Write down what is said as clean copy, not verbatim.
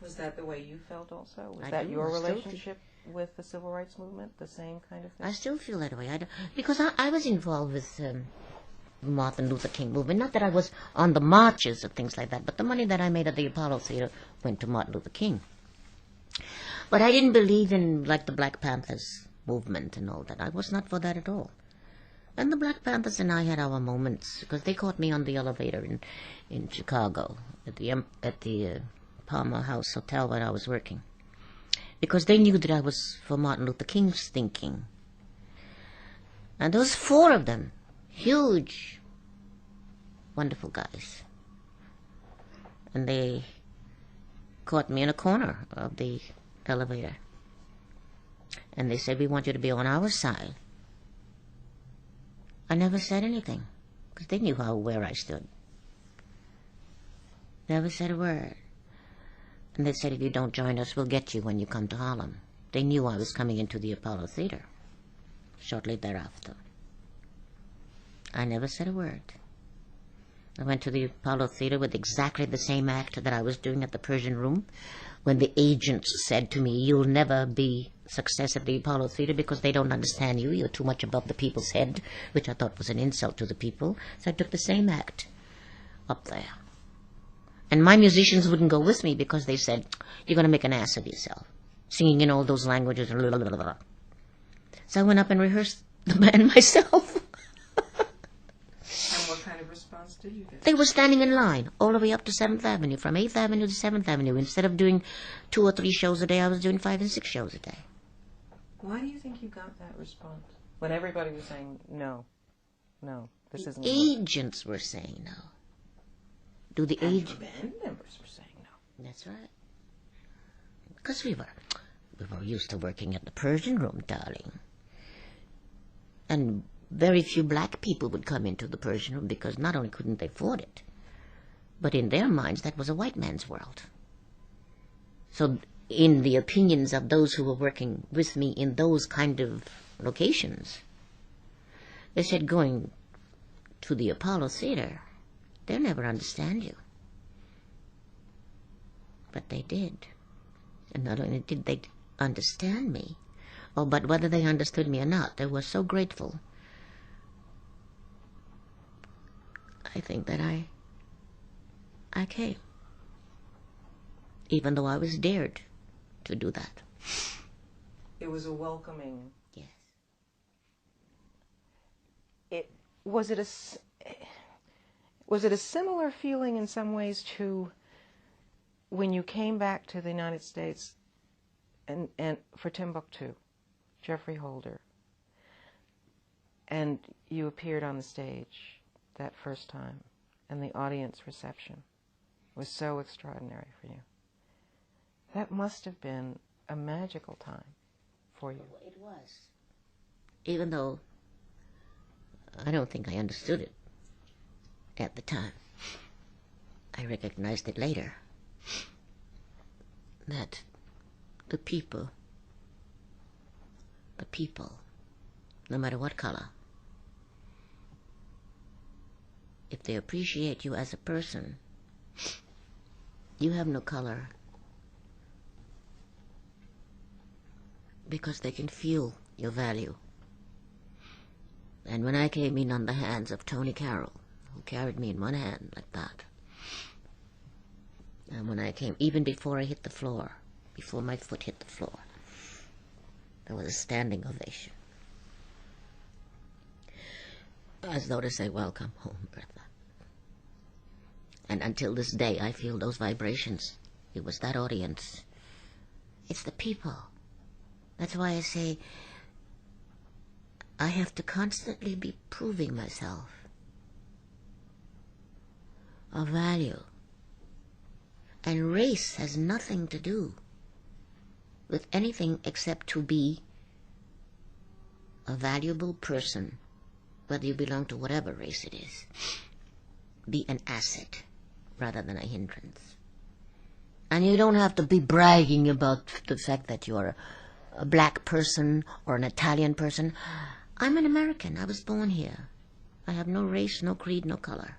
Was that the way you felt also? Was I that do. your I still relationship with the civil rights movement? The same kind of thing? I still feel that way. Because I was involved with Martin Luther King movement. Not that I was on the marches and things like that, but the money that I made at the Apollo Theater went to Martin Luther King. But I didn't believe in, like, the Black Panthers movement and all that. I was not for that at all. And the Black Panthers and I had our moments, because they caught me on the elevator in Chicago at the Palmer House Hotel where I was working, because they knew that I was for Martin Luther King's thinking. And there was 4 of them, huge, wonderful guys. And they caught me in a corner of the elevator. And they said, "We want you to be on our side." I never said anything, because they knew where I stood. Never said a word. And they said, "If you don't join us, we'll get you when you come to Harlem." They knew I was coming into the Apollo Theater shortly thereafter. I never said a word. I went to the Apollo Theater with exactly the same act that I was doing at the Persian Room, when the agents said to me, "You'll never be success at the Apollo Theater because they don't understand you. You're too much above the people's head," which I thought was an insult to the people. So I took the same act up there. And my musicians wouldn't go with me because they said, "You're going to make an ass of yourself, singing in all those languages." So I went up and rehearsed the band myself. And what kind of response did you get? They were standing in line all the way up to 7th Avenue, from 8th Avenue to 7th Avenue. Instead of doing 2 or 3 shows a day, I was doing 5 and 6 shows a day. Why do you think you got that response? When everybody was saying, no, this isn't The agents were saying no. Do the agents? Band members were saying no. That's right. Because we were used to working at the Persian Room, darling. And very few black people would come into the Persian Room because not only couldn't they afford it, but in their minds that was a white man's world. So in the opinions of those who were working with me in those kind of locations, they said, "Going to the Apollo Theater, they'll never understand you." But they did. And not only did they understand me, but whether they understood me or not, they were so grateful. I think that I came, even though I was dared to do that. It was a welcoming. Yes. Was it a similar feeling in some ways to when you came back to the United States and for Timbuktu, Jeffrey Holder, and you appeared on the stage that first time, and the audience reception was so extraordinary for you? That must have been a magical time for you. It was. Even though I don't think I understood it at the time. I recognized it later. That the people, no matter what color, if they appreciate you as a person, you have no color, because they can feel your value. And when I came in on the hands of Tony Carroll, who carried me in one hand like that, and when I came, even before I hit the floor, before my foot hit the floor, there was a standing ovation, as though to say, "Welcome home, Eartha." And until this day, I feel those vibrations. It was that audience. It's the people. That's why I say I have to constantly be proving myself of value. And race has nothing to do with anything except to be a valuable person, whether you belong to whatever race it is. Be an asset rather than a hindrance. And you don't have to be bragging about the fact that you're a black person or an Italian person. I'm an American. I was born here. I have no race, no creed, no color.